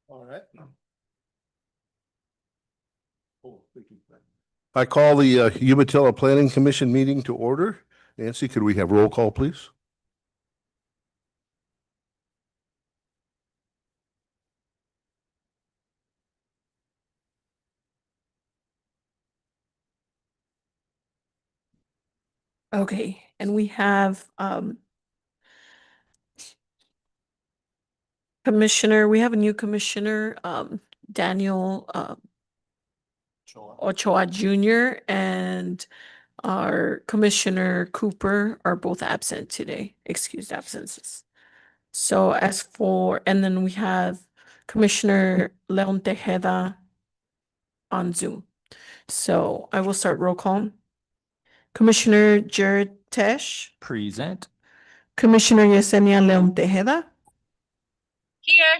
All right. I call the Umatilla Planning Commission meeting to order. Nancy, could we have roll call, please? Okay, and we have commissioner, we have a new commissioner, Daniel Ochoa Jr. and our Commissioner Cooper are both absent today, excused absences. So as for, and then we have Commissioner Leon Tejeda on Zoom. So I will start roll call. Commissioner Jared Tesh, Present. Commissioner Yesenia Leon Tejeda, Here.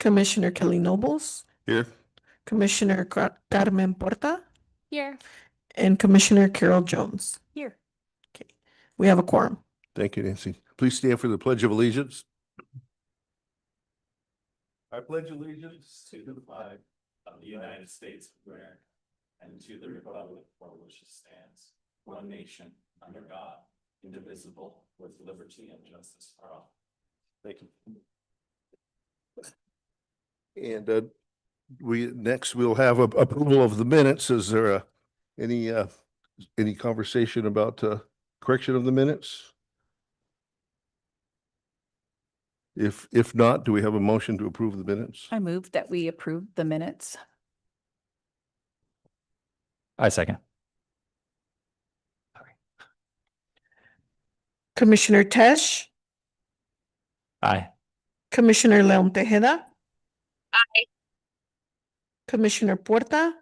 Commissioner Kelly Nobles, Here. Commissioner Carmen Porta, Here. and Commissioner Carol Jones. Here. Okay, we have a quorum. Thank you, Nancy. Please stand for the Pledge of Allegiance. I pledge allegiance To the flag of the United States of America and to the republic for which it stands, one nation, under God, indivisible, with liberty and justice for all. Thank you. And we'll have approval of the minutes. Is there any conversation about correction of the minutes? If not, do we have a motion to approve the minutes? I move that we approve the minutes. I second. Commissioner Tesh, Aye. Commissioner Leon Tejeda, Aye. Commissioner Porta,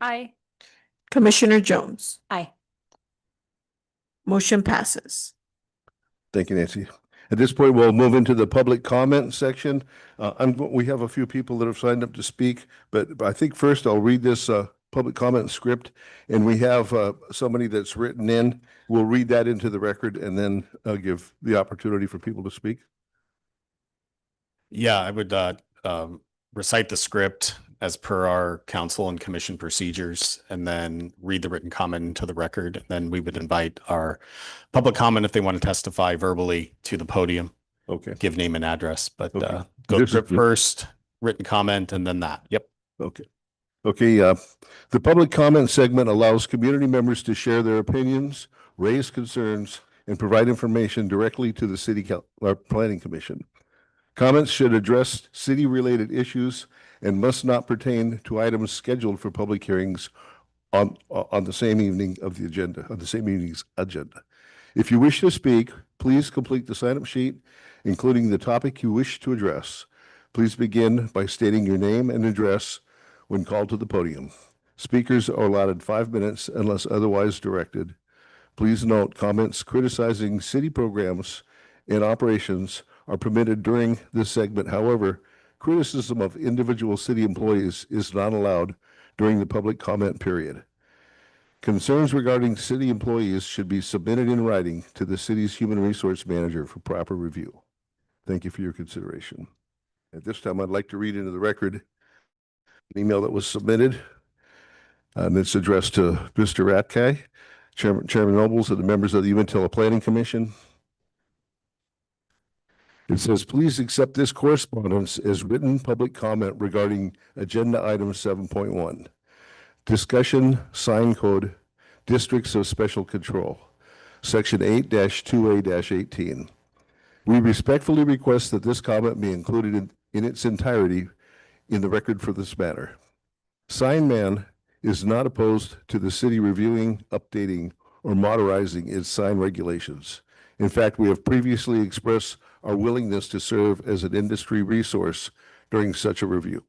Aye. Commissioner Jones. Aye. Motion passes. Thank you, Nancy. At this point, we'll move into the public comment section. We have a few people that have signed up to speak, but I think first I'll read this public comment script, and we have somebody that's written in. We'll read that into the record and then give the opportunity for people to speak. Yeah, I would recite the script as per our council and commission procedures, and then read the written comment into the record. And then we would invite our public comment if they want to testify verbally to the podium, Okay. give name and address, but Okay. go This is script the- first, written comment, and then that. Yep. Okay. Okay, the public comment segment allows community members to share their opinions, raise concerns, and provide information directly to the planning commission. Comments should address city-related issues and must not pertain to items scheduled for public hearings on the same evening of the agenda, on the same evening's agenda. If you wish to speak, please complete the sign-up sheet, including the topic you wish to address. Please begin by stating your name and address when called to the podium. Speakers are allotted 5 minutes unless otherwise directed. Please note, comments criticizing city programs and operations are permitted during this segment. However, criticism of individual city employees is not allowed during the public comment period. Concerns regarding city employees should be submitted in writing to the city's human resource manager for proper review. Thank you for your consideration. At this time, I'd like to read into the record an email that was submitted, and it's addressed to Mr. Ratke, Chairman Nobles, and the members of the Umatilla Planning Commission. It says, please accept this correspondence as written public comment regarding agenda item 7.1. Discussion sign code districts of special control, section 8-2A-18. We respectfully request that this comment be included in its entirety in the record for this matter. Sign Man is not opposed to the city reviewing, updating, or modernizing its sign regulations. In fact, we have previously expressed our willingness to serve as an industry resource during such a review.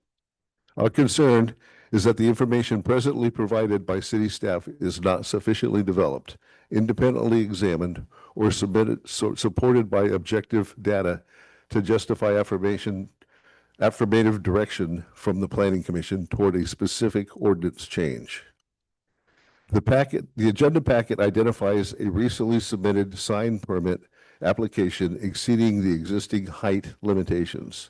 Our concern is that the information presently provided by city staff is not sufficiently developed, independently examined, or supported by objective data to justify affirmative direction from the Planning Commission toward a specific ordinance change. The agenda packet identifies a recently submitted sign permit application exceeding the existing height limitations.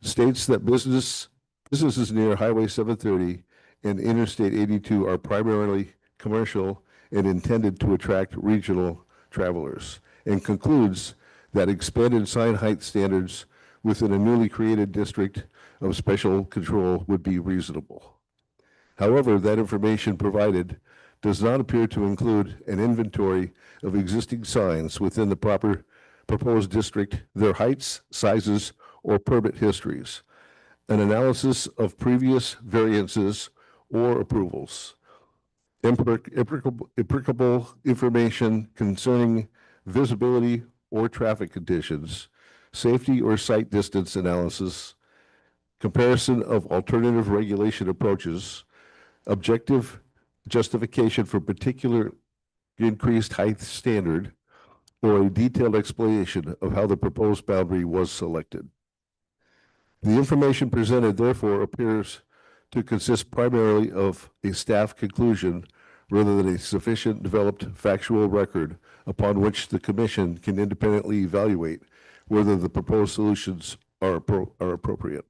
States that businesses near Highway 730 and Interstate 82 are primarily commercial and intended to attract regional travelers, and concludes that expanded sign height standards within a newly created district of special control would be reasonable. However, that information provided does not appear to include an inventory of existing signs within the proposed district, their heights, sizes, or permit histories, an analysis of previous variances or approvals, applicable information concerning visibility or traffic conditions, safety or sight distance analysis, comparison of alternative regulation approaches, objective justification for particular increased height standard, or a detailed explanation of how the proposed boundary was selected. The information presented therefore appears to consist primarily of a staff conclusion rather than a sufficient developed factual record upon which the commission can independently evaluate whether the proposed solutions are appropriate.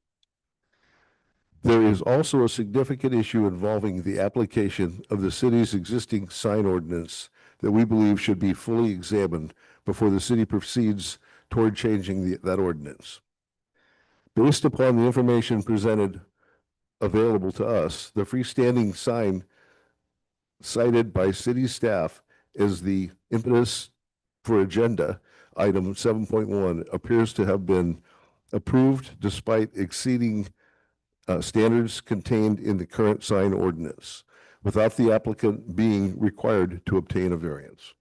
There is also a significant issue involving the application of the city's existing sign ordinance that we believe should be fully examined before the city proceeds toward changing that ordinance. Based upon the information presented available to us, the freestanding sign cited by city staff as the impetus for agenda item 7.1 appears to have been approved despite exceeding standards contained in the current sign ordinance, without the applicant being required to obtain a variance.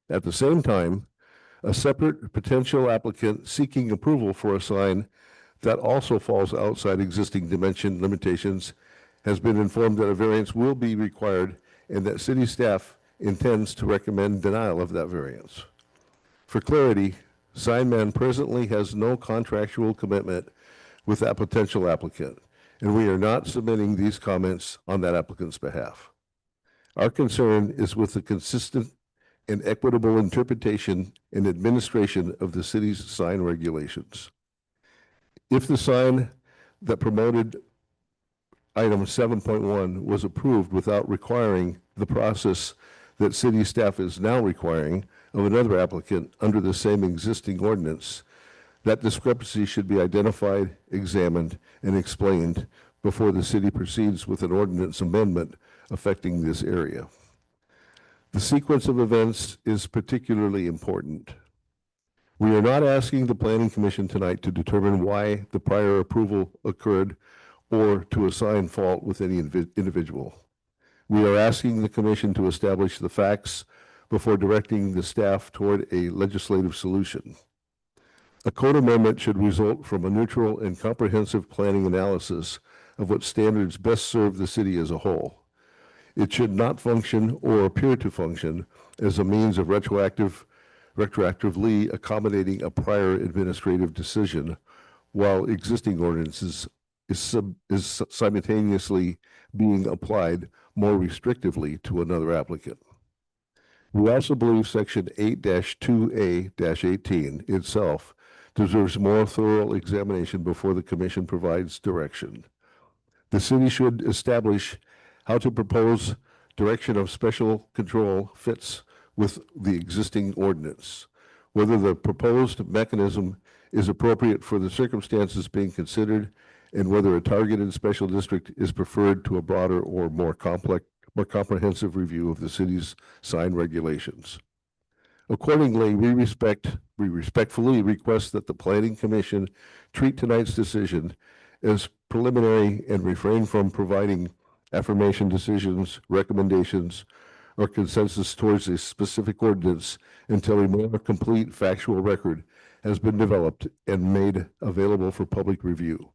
At the same time, a separate potential applicant seeking approval for a sign that also falls outside existing dimension limitations has been informed that a variance will be required and that city staff intends to recommend denial of that variance. For clarity, Signman presently has no contractual commitment with that potential applicant, and we are not submitting these comments on that applicant's behalf. Our concern is with the consistent and equitable interpretation and administration of the city's sign regulations. If the sign that promoted item 7.1 was approved without requiring the process that city staff is now requiring of another applicant under the same existing ordinance, that discrepancy should be identified, examined, and explained before the city proceeds with an ordinance amendment affecting this area. The sequence of events is particularly important. We are not asking the Planning Commission tonight to determine why the prior approval occurred or to assign fault with any individual. We are asking the Commission to establish the facts before directing the staff toward a legislative solution. A code amendment should result from a neutral and comprehensive planning analysis of what standards best serve the city as a whole. It should not function or appear to function as a means of retroactively accommodating a prior administrative decision while existing ordinances is simultaneously being applied more restrictively to another applicant. We also believe section 8-2A-18 itself deserves more thorough examination before the commission provides direction. The city should establish how to propose direction of special control fits with the existing ordinance, whether the proposed mechanism is appropriate for the circumstances being considered, and whether a targeted special district is preferred to a broader or more comprehensive review of the city's sign regulations. Accordingly, we respectfully request that the Planning Commission treat tonight's decision as preliminary and refrain from providing affirmation decisions, recommendations, or consensus towards a specific ordinance until a more complete factual record has been developed and made available for public review.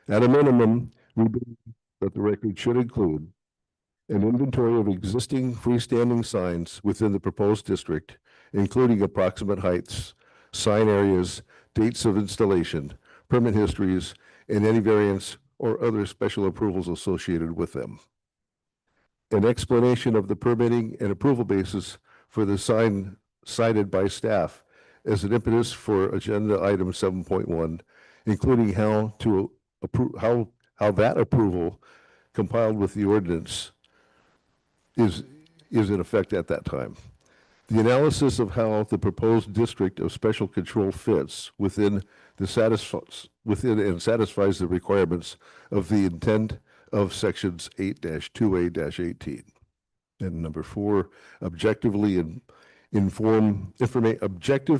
At a minimum, we believe that the record should include an inventory of existing freestanding signs within the proposed district, including approximate heights, sign areas, dates of installation, permit histories, and any variants or other special approvals associated with them. an explanation of the permitting and approval basis for the sign cited by staff as an impetus for agenda item 7.1, including how to approve, how that approval compiled with the ordinance is in effect at that time. The analysis of how the proposed district of special control fits within and satisfies the requirements of the intent of sections 8-2A-18. And number 4, objective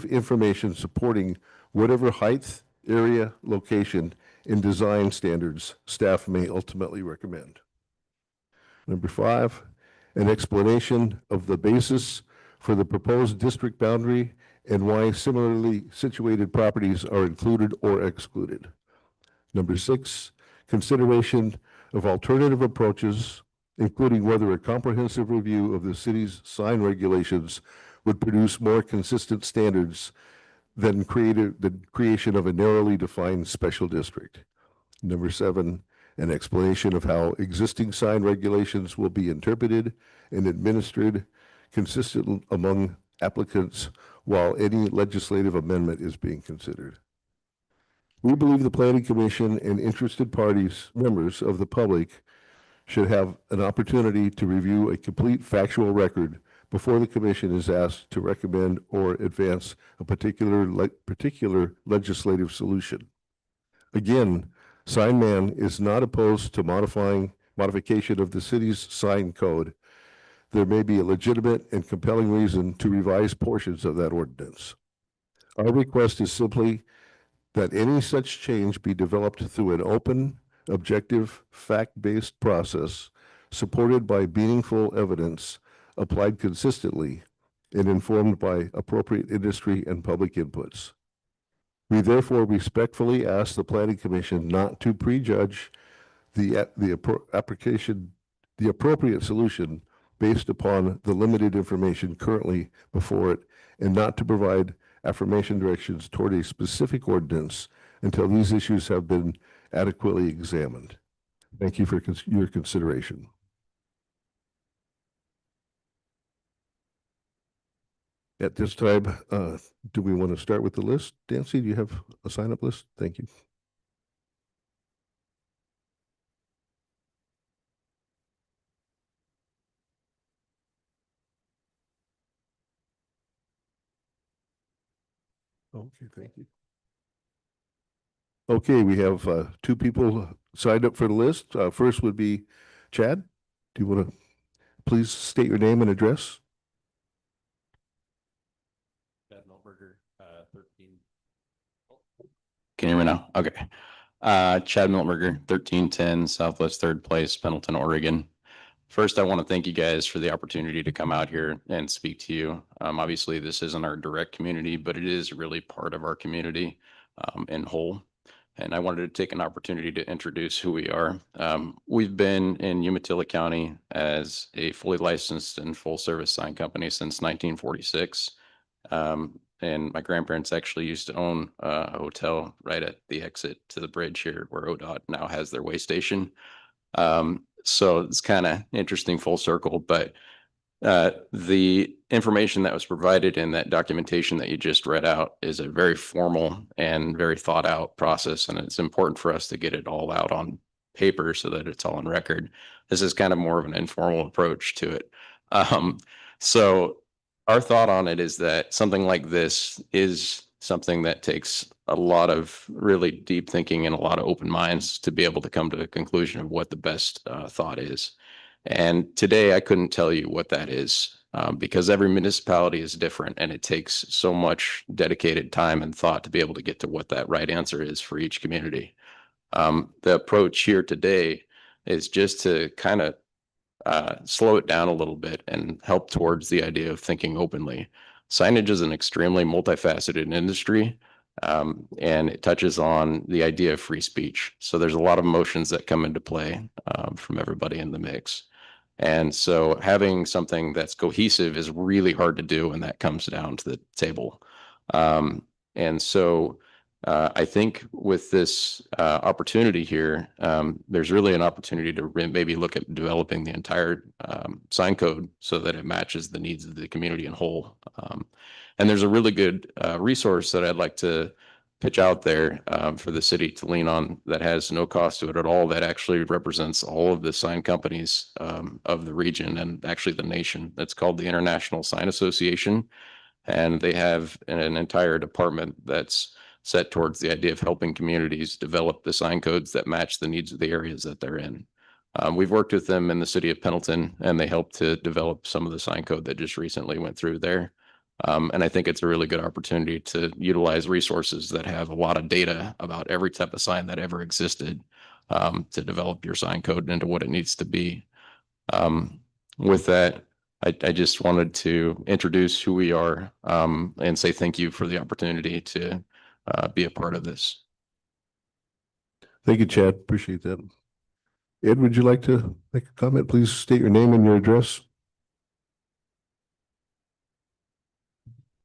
information supporting whatever height, area, location, and design standards staff may ultimately recommend. Number 5, an explanation of the basis for the proposed district boundary and why similarly situated properties are included or excluded. Number 6, consideration of alternative approaches, including whether a comprehensive review of the city's sign regulations would produce more consistent standards than the creation of a narrowly defined special district. Number 7, an explanation of how existing sign regulations will be interpreted and administered consistent among applicants while any legislative amendment is being considered. We believe the Planning Commission and interested parties, members of the public, should have an opportunity to review a complete factual record before the Commission is asked to recommend or advance a particular legislative solution. Again, Sign Man is not opposed to modification of the city's sign code. There may be a legitimate and compelling reason to revise portions of that ordinance. Our request is simply that any such change be developed through an open, objective, fact-based process supported by meaningful evidence, applied consistently, and informed by appropriate industry and public inputs. We therefore respectfully ask the Planning Commission not to prejudge the appropriate solution based upon the limited information currently before it, and not to provide affirmation directions toward a specific ordinance until these issues have been adequately examined. Thank you for your consideration. At this time, do we want to start with the list? Nancy, do you have a sign-up list? Thank you. Okay, thank you. Okay, we have 2 people signed up for the list. First would be Chad. Do you want to please state your name and address? Chad Miltberger, 13. Can you hear me now? Okay. Chad Miltberger, 1310 Southwest 3rd Place, Pendleton, Oregon. First, I want to thank you guys for the opportunity to come out here and speak to you. Obviously, this isn't our direct community, but it is really part of our community in whole. And I wanted to take an opportunity to introduce who we are. We've been in Umatilla County as a fully licensed and full service sign company since 1946. And my grandparents actually used to own a hotel right at the exit to the bridge here where ODOT now has their way station. So it's kind of interesting full circle, but the information that was provided in that documentation that you just read out is a very formal and very thought out process. And it's important for us to get it all out on paper so that it's all on record. This is kind of more of an informal approach to it. So our thought on it is that something like this is something that takes a lot of really deep thinking and a lot of open minds to be able to come to a conclusion of what the best thought is. And today I couldn't tell you what that is because every municipality is different and it takes so much dedicated time and thought to be able to get to what that right answer is for each community. The approach here today is just to kind of slow it down a little bit and help towards the idea of thinking openly. Signage is an extremely multifaceted industry, and it touches on the idea of free speech. So there's a lot of emotions that come into play from everybody in the mix. And so having something that's cohesive is really hard to do when that comes down to the table. And so I think with this opportunity here, there's really an opportunity to maybe look at developing the entire sign code so that it matches the needs of the community in whole. And there's a really good resource that I'd like to pitch out there for the city to lean on that has no cost to it at all, that actually represents all of the sign companies of the region and actually the nation. That's called the International Sign Association. And they have an entire department that's set towards the idea of helping communities develop the sign codes that match the needs of the areas that they're in. We've worked with them in the city of Pendleton, and they helped to develop some of the sign code that just recently went through there. And I think it's a really good opportunity to utilize resources that have a lot of data about every type of sign that ever existed to develop your sign code into what it needs to be. With that, I just wanted to introduce who we are and say thank you for the opportunity to be a part of this. Thank you, Chad. Appreciate that. Ed, would you like to make a comment? Please state your name and your address.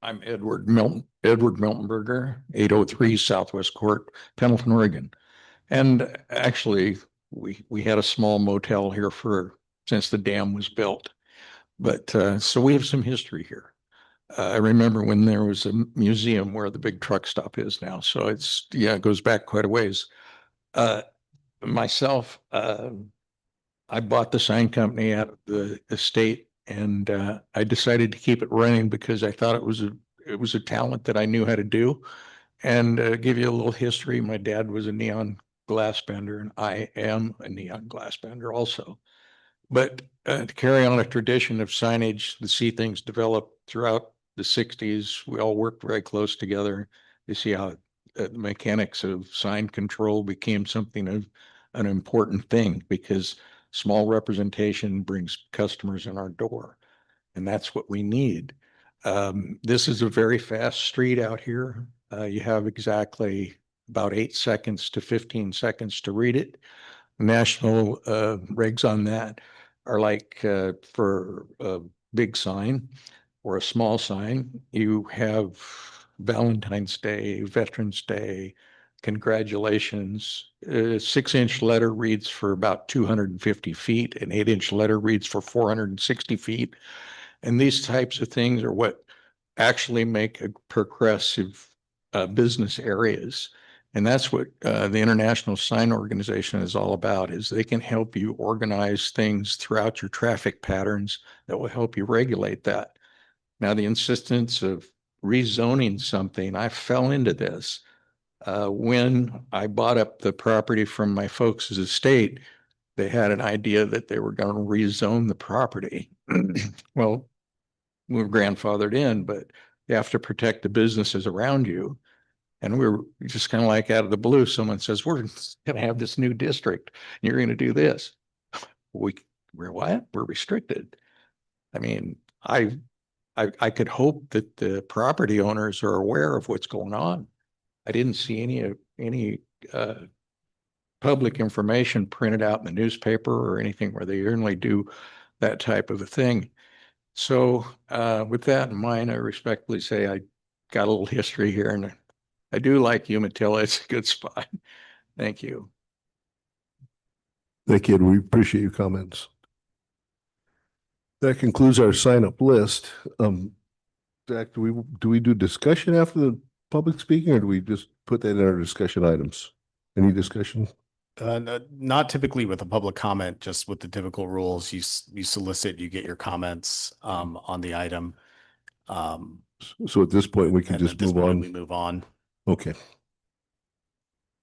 I'm Edward Miltonberger, 803 Southwest Court, Pendleton, Oregon. And actually, we had a small motel here since the dam was built. But so we have some history here. I remember when there was a museum where the big truck stop is now. So it goes back quite a ways. Myself, I bought the sign company out of the estate, and I decided to keep it running because I thought it was a talent that I knew how to do. And give you a little history, my dad was a neon glass bender, and I am a neon glass bender also. But to carry on a tradition of signage, to see things develop throughout the 60s, we all worked very close together to see how the mechanics of sign control became something of an important thing, because small representation brings customers in our door, and that's what we need. This is a very fast street out here. You have exactly about 8 seconds to 15 seconds to read it. National regs on that are like for a big sign or a small sign, you have Valentine's Day, Veterans Day, congratulations. A 6-inch letter reads for about 250 feet. An 8-inch letter reads for 460 feet. And these types of things are what actually make a progressive business areas. And that's what the International Sign Organization is all about, is they can help you organize things throughout your traffic patterns that will help you regulate that. Now, the insistence of rezoning something, I fell into this. When I bought up the property from my folks' estate, they had an idea that they were going to rezone the property. Well, we were grandfathered in, but you have to protect the businesses around you. And we were just kind of like out of the blue, someone says, we're going to have this new district, and you're going to do this. We're what? We're restricted. I mean, I could hope that the property owners are aware of what's going on. I didn't see any public information printed out in the newspaper or anything where they usually do that type of a thing. So with that in mind, I respectfully say I got a little history here, and I do like Umatilla. It's a good spot. Thank you. Thank you, Ed. We appreciate your comments. That concludes our sign-up list. Zach, do we do discussion after the public speaking, or do we just put that in our discussion items? Any discussion? Not typically with a public comment, just with the typical rules. You solicit, you get your comments on the item. So at this point, we can And just at this move point, on. we move on. Okay.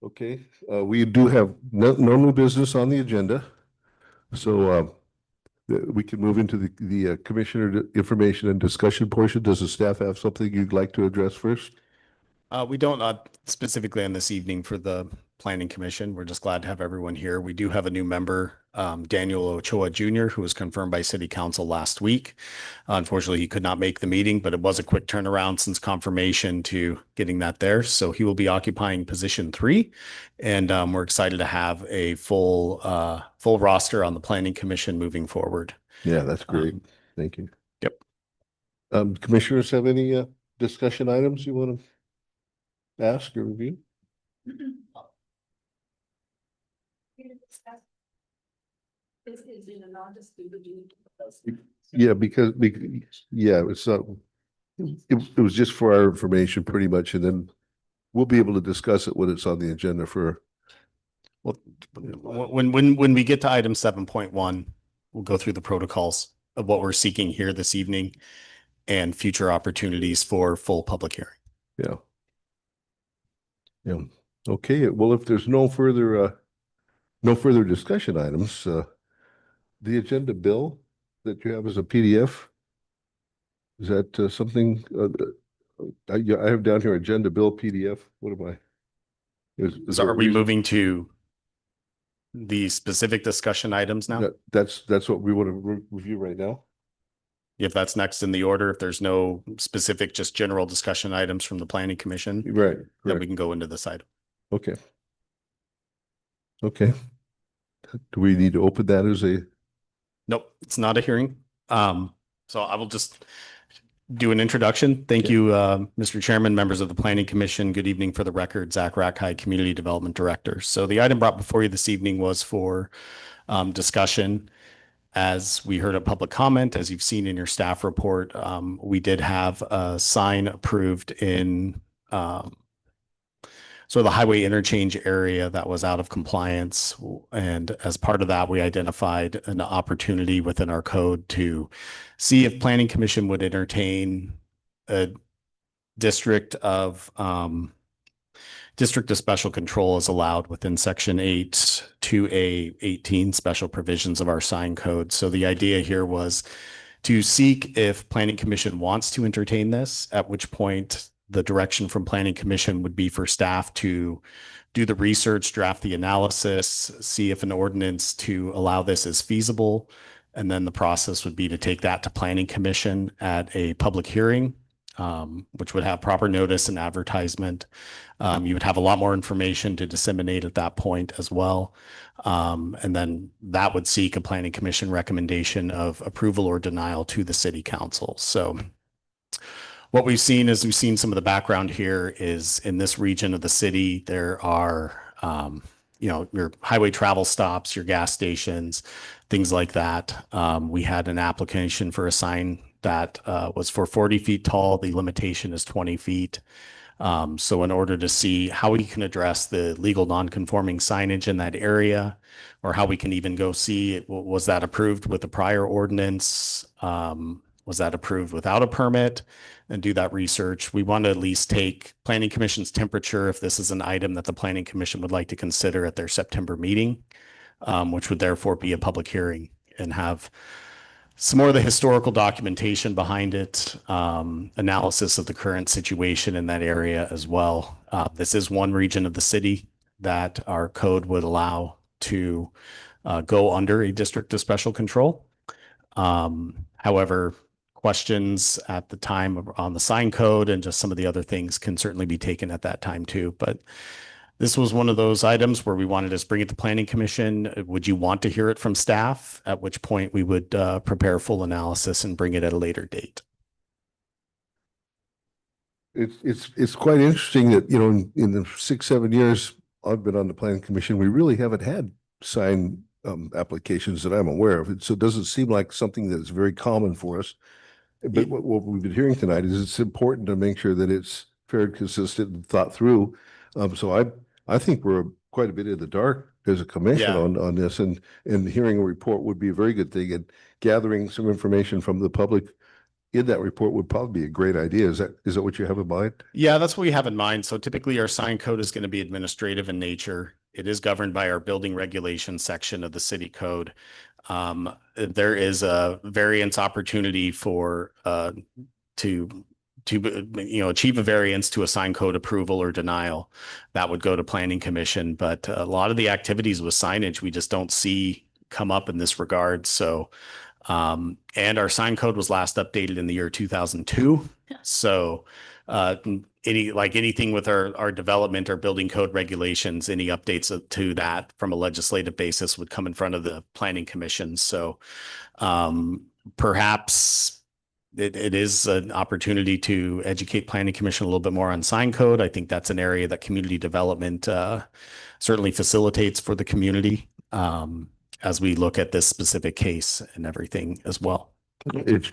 Okay, we do have no new business on the agenda. So we can move into the commissioner information and discussion portion. Does the staff have something you'd like to address first? We don't specifically on this evening for the Planning Commission. We're just glad to have everyone here. We do have a new member, Daniel Ochoa Jr., who was confirmed by City Council last week. Unfortunately, he could not make the meeting, but it was a quick turnaround since confirmation to getting that there. So he will be occupying position 3, and we're excited to have a full roster on the Planning Commission moving forward. Yeah, that's great. Thank you. Yep. Commissioners have any discussion items you want to ask or review? Yeah, because, yeah, it's it was just for our information pretty much, and then we'll be able to discuss it when it's on the agenda for, Well, when we get to item 7.1, we'll go through the protocols of what we're seeking here this evening and future opportunities for full public hearing. yeah. Yeah, okay, well, if there's no further discussion items, the agenda bill that you have as a PDF, is that something, I have down here agenda bill PDF, what am I? Is So there are a we reason- moving to the specific discussion items now? That's what we want to review right now? If that's next in the order, if there's no specific, just general discussion items from the planning commission, Right, then correct. we can go into this item. Okay. Okay. Do we need to open that as a, Nope, it's not a hearing. So I will just do an introduction. Thank Okay. you, Mr. Chairman, members of the Planning Commission. Good evening. For the record, Zach Rackheim, Community Development Director. So the item brought before you this evening was for discussion. As we heard a public comment, as you've seen in your staff report, we did have a sign approved in sort of the highway interchange area that was out of compliance. And as part of that, we identified an opportunity within our code to see if Planning Commission would entertain a district of special control is allowed within section 8 2A 18 special provisions of our sign code. So the idea here was to seek if Planning Commission wants to entertain this, at which point the direction from Planning Commission would be for staff to do the research, draft the analysis, see if an ordinance to allow this is feasible. And then the process would be to take that to Planning Commission at a public hearing, which would have proper notice and advertisement. You would have a lot more information to disseminate at that point as well. And then that would seek a Planning Commission recommendation of approval or denial to the City Council. So what we've seen some of the background here is in this region of the city, there are, your highway travel stops, your gas stations, things like that. We had an application for a sign that was for 40 feet tall. The limitation is 20 feet. So in order to see how we can address the legal non-conforming signage in that area, or how we can even go see, was that approved with a prior ordinance? Was that approved without a permit? And do that research. We want to at least take Planning Commission's temperature if this is an item that the Planning Commission would like to consider at their September meeting, which would therefore be a public hearing and have some more of the historical documentation behind it, analysis of the current situation in that area as well. This is one region of the city that our code would allow to go under a district of special control. However, questions at the time on the sign code and just some of the other things can certainly be taken at that time too. But this was one of those items where we wanted to bring it to Planning Commission. Would you want to hear it from staff? At which point we would prepare full analysis and bring it at a later date. it's quite interesting that, in the 6-7 years I've been on the Planning Commission, we really haven't had sign applications that I'm aware of. So it doesn't seem like something that's very common for us. But what we've been hearing tonight is it's important to make sure that it's fair and consistent and thought through. So I think we're quite a bit in the dark as a commission Yeah. on this, and hearing a report would be a very good thing, and gathering some information from the public in that report would probably be a great idea. Is that what you have in mind? Yeah, that's what we have in mind. So typically our sign code is going to be administrative in nature. It is governed by our building regulation section of the city code. There is a variance opportunity for to achieve a variance to a sign code approval or denial. That would go to Planning Commission. But a lot of the activities with signage we just don't see come up in this regard. So and our sign code was last updated in the year 2002. Yeah. So anything with our development or building code regulations, any updates to that from a legislative basis would come in front of the Planning Commission. So perhaps it is an opportunity to educate Planning Commission a little bit more on sign code. I think that's an area that community development certainly facilitates for the community as we look at this specific case and everything as well. It's,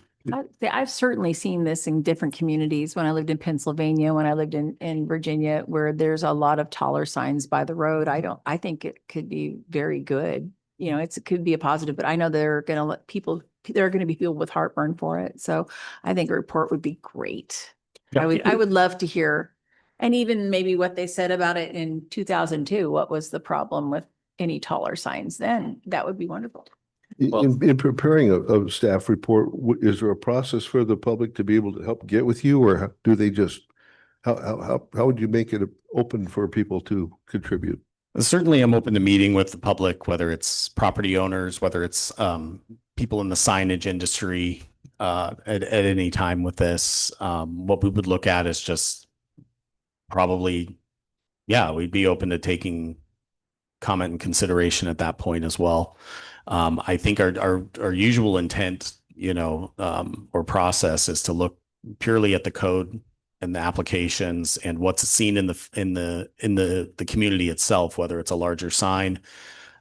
I've certainly seen this in different communities when I lived in Pennsylvania, when I lived in Virginia, where there's a lot of taller signs by the road. I think it could be very good. You know, it could be a positive, but I know there are going to be people with heartburn for it. So I think a report would be great. I would love to hear, and even maybe what they said about it in 2002. What was the problem with any taller signs then? That would be wonderful. in preparing a staff report, is there a process for the public to be able to help get with you, or do they just, how would you make it open for people to contribute? Certainly, I'm open to meeting with the public, whether it's property owners, whether it's people in the signage industry at any time with this. What we would look at is just probably, we'd be open to taking comment and consideration at that point as well. I think our usual intent, or process is to look purely at the code and the applications and what's seen in the community itself, whether it's a larger sign,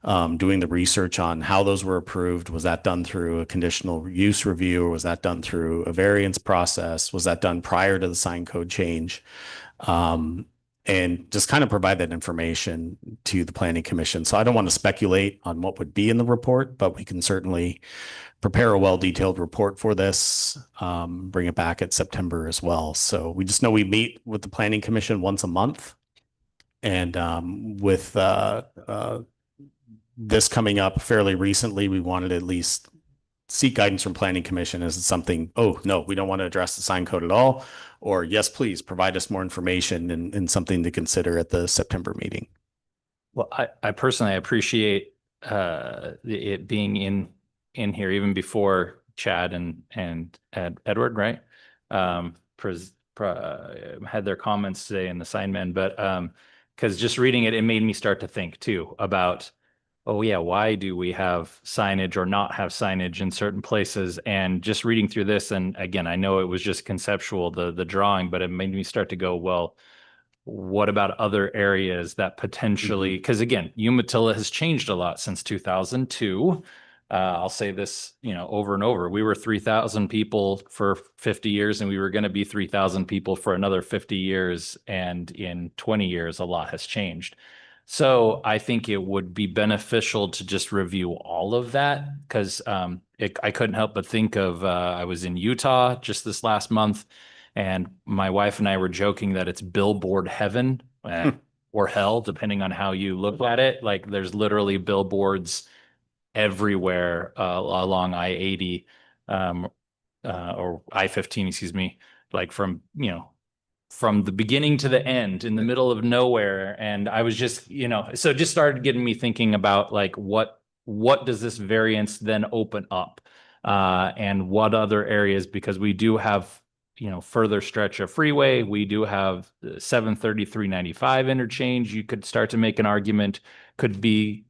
doing the research on how those were approved. Was that done through a conditional use review, or was that done through a variance process? Was that done prior to the sign code change? And just kind of provide that information to the Planning Commission. So I don't want to speculate on what would be in the report, but we can certainly prepare a well-detailed report for this, bring it back at September as well. So we just know we meet with the Planning Commission once a month. And with this coming up fairly recently, we wanted to at least seek guidance from Planning Commission. Is it something, oh, no, we don't want to address the sign code at all? Or yes, please provide us more information and something to consider at the September meeting. Well, I personally appreciate it being in here even before Chad and Edward, right? Had their comments today in the sign men, but because just reading it, it made me start to think too about, oh yeah, why do we have signage or not have signage in certain places? And just reading through this, and again, I know it was just conceptual, the drawing, but it made me start to go, well, what about other areas that potentially, because again, Umatilla has changed a lot since 2002. I'll say this, over and over. We were 3,000 people for 50 years, and we were going to be 3,000 people for another 50 years. And in 20 years, a lot has changed. So I think it would be beneficial to just review all of that, because I couldn't help but think of, I was in Utah just this last month, and my wife and I were joking that it's billboard heaven or hell, depending on how you look at it. Like there's literally billboards everywhere along I-80 or I-15, excuse me, like from the beginning to the end in the middle of nowhere. And I was just, so it just started getting me thinking about like, what does this variance then open up? And what other areas, because we do have, further stretch of freeway. We do have 733-95 interchange. You could start to make an argument could be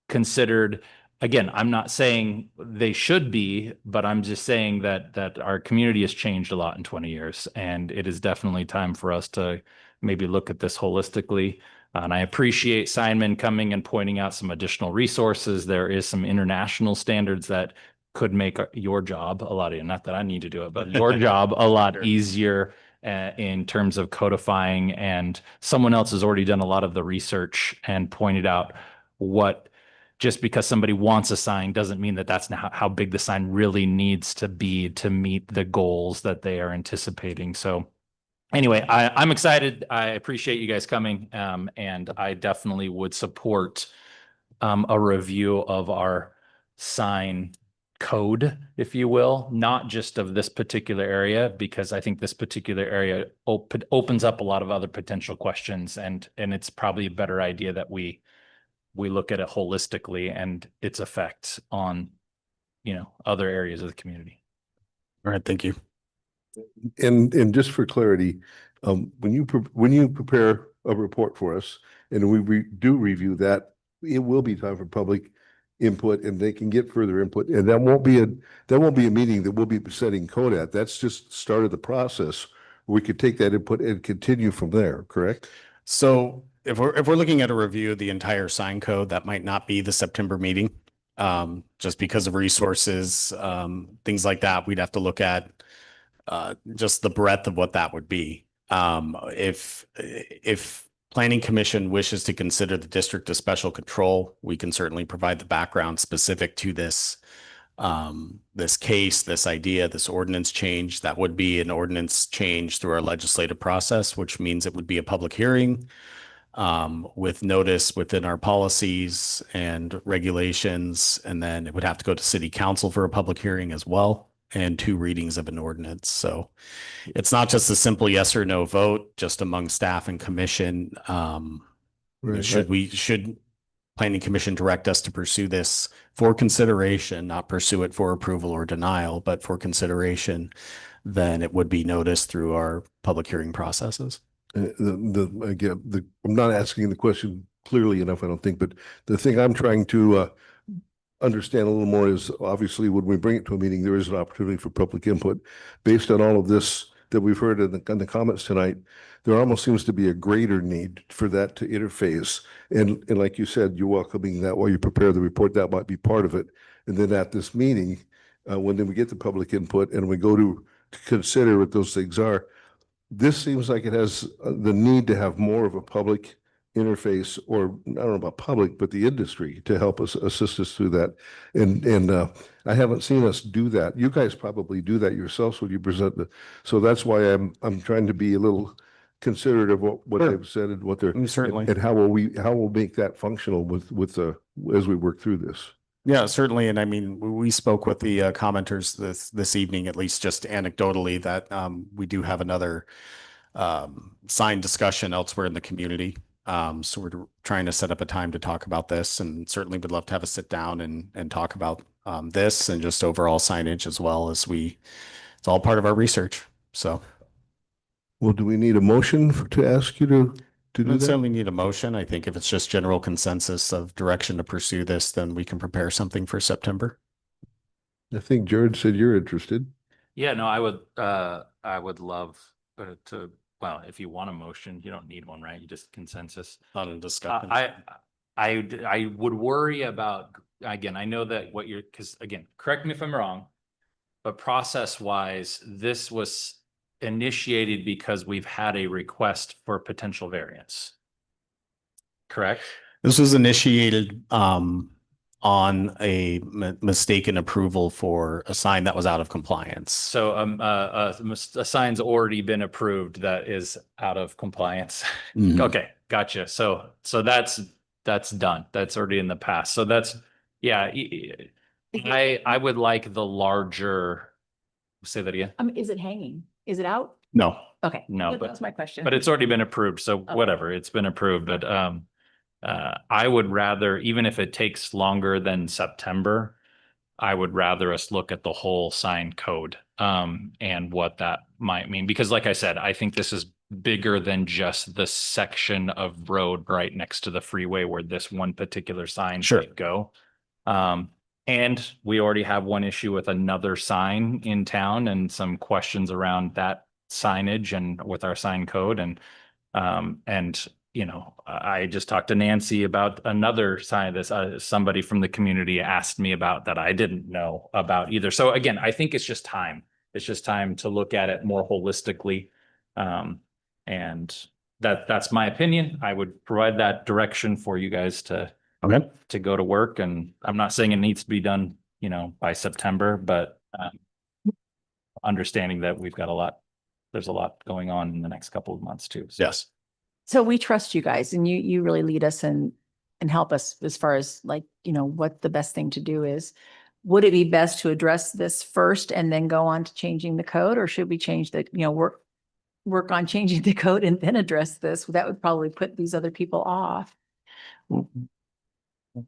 considered. Again, I'm not saying they should be, but I'm just saying that our community has changed a lot in 20 years, and it is definitely time for us to maybe look at this holistically. And I appreciate Simon coming and pointing out some additional resources. There is some international standards that could make your job a lot easier. Not that I need to do it, but your job a lot easier in terms of codifying. And someone else has already done a lot of the research and pointed out just because somebody wants a sign doesn't mean that that's not how big the sign really needs to be to meet the goals that they are anticipating. So anyway, I'm excited. I appreciate you guys coming. And I definitely would support a review of our sign code, if you will, not just of this particular area, because I think this particular area opens up a lot of other potential questions. And it's probably a better idea that we look at it holistically and its effects on, other areas of the community. All right. Thank you. And just for clarity, when you prepare a report for us and we do review that, it will be time for public input and they can get further input. And that won't be a meeting that we'll be setting code at. That's just started the process. We could take that input and continue from there, correct? So if we're looking at a review of the entire sign code, that might not be the September meeting. Just because of resources, things like that, we'd have to look at just the breadth of what that would be. If Planning Commission wishes to consider the district of special control, we can certainly provide the background specific to this this case, this idea, this ordinance change. That would be an ordinance change through our legislative process, which means it would be a public hearing with notice within our policies and regulations. And then it would have to go to city council for a public hearing as well, and 2 readings of an ordinance. So it's not just a simple yes or no vote, just among staff and commission. Should Planning Commission direct us to pursue this for consideration, not pursue it for approval or denial, but for consideration, then it would be noticed through our public hearing processes. I'm not asking the question clearly enough, I don't think, but the thing I'm trying to understand a little more is obviously when we bring it to a meeting, there is an opportunity for public input. Based on all of this that we've heard in the comments tonight, there almost seems to be a greater need for that to interface. And like you said, you're welcoming that while you prepare the report, that might be part of it. And then at this meeting, when then we get the public input and we go to consider what those things are, this seems like it has the need to have more of a public interface, or I don't know about public, but the industry to help us assist us through that. And I haven't seen us do that. You guys probably do that yourselves when you present so that's why I'm trying to be a little considerate of what Sure. they've said and what they're Certainly. and how we'll make that functional with as we work through this. Yeah, certainly. And I mean, we spoke with the commenters this evening, at least just anecdotally, that we do have another sign discussion elsewhere in the community. So we're trying to set up a time to talk about this, and certainly would love to have a sit down and talk about this and just overall signage, as well as it's all part of our research. So Well, do we need a motion to ask you to we do don't that? certainly need a motion. I think if it's just general consensus of direction to pursue this, then we can prepare something for September. I think Jared said you're interested. Yeah, no, I would love to, well, if you want a motion, you don't need one, right? You just consensus. Not a discussion. I would worry about, again, I know that because again, correct me if I'm wrong, but process wise, this was initiated because we've had a request for potential variance. Correct? This was initiated on a mistaken approval for a sign that was out of compliance. So a sign's already been approved that is out of compliance. Mhm. Okay, gotcha. So that's done. That's already in the past. So that's, yeah, I would like the larger, say that again. Is it hanging? Is it out? No, Okay. No, That but- was my question. But it's already been approved, so Okay. whatever, it's been approved, but I would rather, even if it takes longer than September, I would rather us look at the whole sign code and what that might mean, because like I said, I think this is bigger than just the section of road right next to the freeway where this one particular sign Sure. might go. And we already have one issue with another sign in town and some questions around that signage and with our sign code and you know, I just talked to Nancy about another sign this somebody from the community asked me about that I didn't know about either. So again, I think it's just time. It's just time to look at it more holistically. And that's my opinion. I would provide that direction for you guys to go to work. And I'm not saying it needs to be done, you know, by September, but understanding that there's a lot going on in the next couple of months too. So. yes. So we trust you guys and you really lead us and help us as far as like, you know, what the best thing to do is. Would it be best to address this first and then go on to changing the code, or should we change the, you know, work on changing the code and then address this? That would probably put these other people off.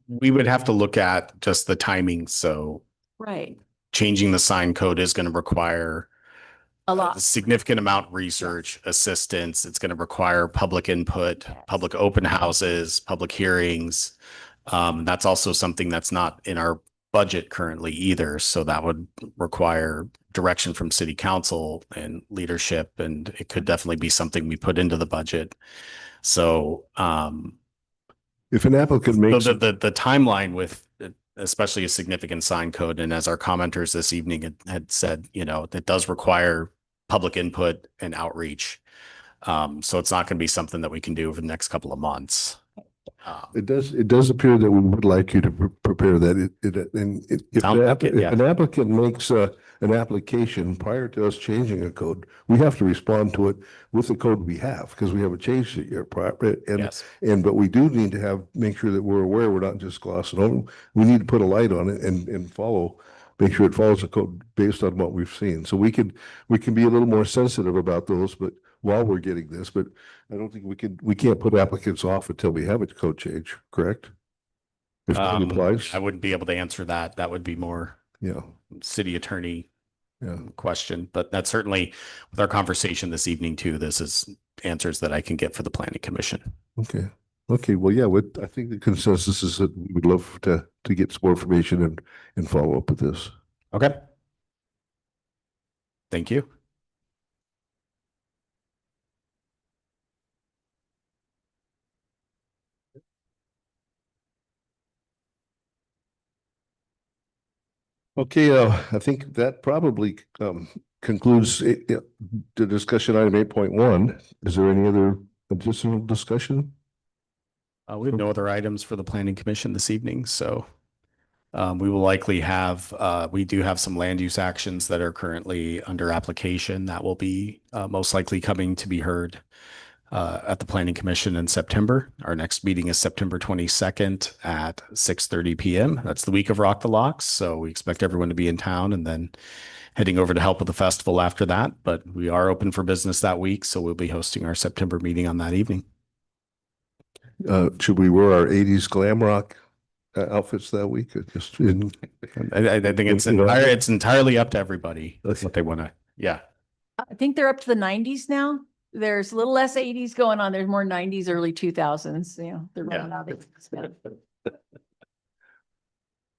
We would have to look at just the timing. So Right. changing the sign code is going to require A a lot. significant amount of research, assistance. It's going to require public input, public open houses, public hearings. That's also something that's not in our budget currently either. So that would require direction from city council and leadership, and it could definitely be something we put into the budget. So, If an applicant makes, the timeline with especially a significant sign code, and as our commenters this evening had said, it does require public input and outreach. So it's not going to be something that we can do over the next couple of months. it does appear that we would like you to prepare that. If Sounds like it, yeah. an applicant makes an application prior to us changing a code, we have to respond to it with the code we have, because we haven't changed it yet. Yes. But we do need to make sure that we're aware, we're not just glossing over. We need to put a light on it and make sure it follows the code based on what we've seen. So we can be a little more sensitive about those, but while we're getting this, but I don't think we can't put applicants off until we have a code change, correct? If that applies, I wouldn't be able to answer that. That would be more yeah, city attorney yeah. question, but that's certainly with our conversation this evening too. This is answers that I can get for the planning commission. Okay. Okay. Well, yeah, I think the consensus is that we would love to get some more information and follow up with this. Okay. Thank you. Okay, I think that probably concludes the discussion item 8.1. Is there any other additional discussion? We have no other items for the planning commission this evening, so we will likely have, we do have some land use actions that are currently under application that will be most likely coming to be heard at the planning commission in September. Our next meeting is September 22nd at 6:30 p.m. That's the week of Rock the Locks. So we expect everyone to be in town and then heading over to help with the festival after that. But we are open for business that week. So we'll be hosting our September meeting on that evening. Should we wear our 80s glam rock outfits that week? Just in, I think it's entirely up to everybody what they want to. Yeah. I think they're up to the 90s now. There's a little less 80s going on. There's more 90s, early 2000s. They're running out of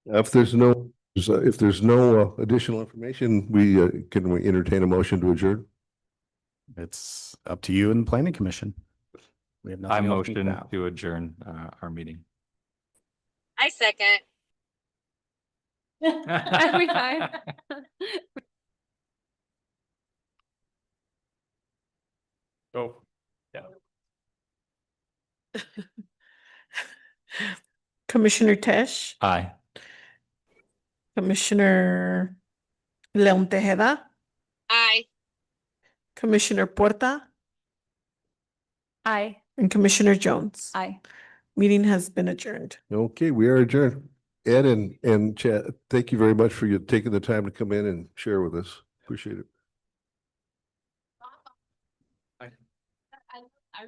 if there's no additional information, can we entertain a motion to adjourn? It's up to you and the planning commission. We have I nothing else motion now. to adjourn our meeting. I second. Every time. Oh, yeah. Commissioner Tesh, Aye. Commissioner Leon Tejeda, Aye. Commissioner Porta, Aye. and Commissioner Jones. Aye. Meeting has been adjourned. Okay, we are adjourned. Ed and Chad, thank you very much for you taking the time to come in and share with us. Appreciate it. I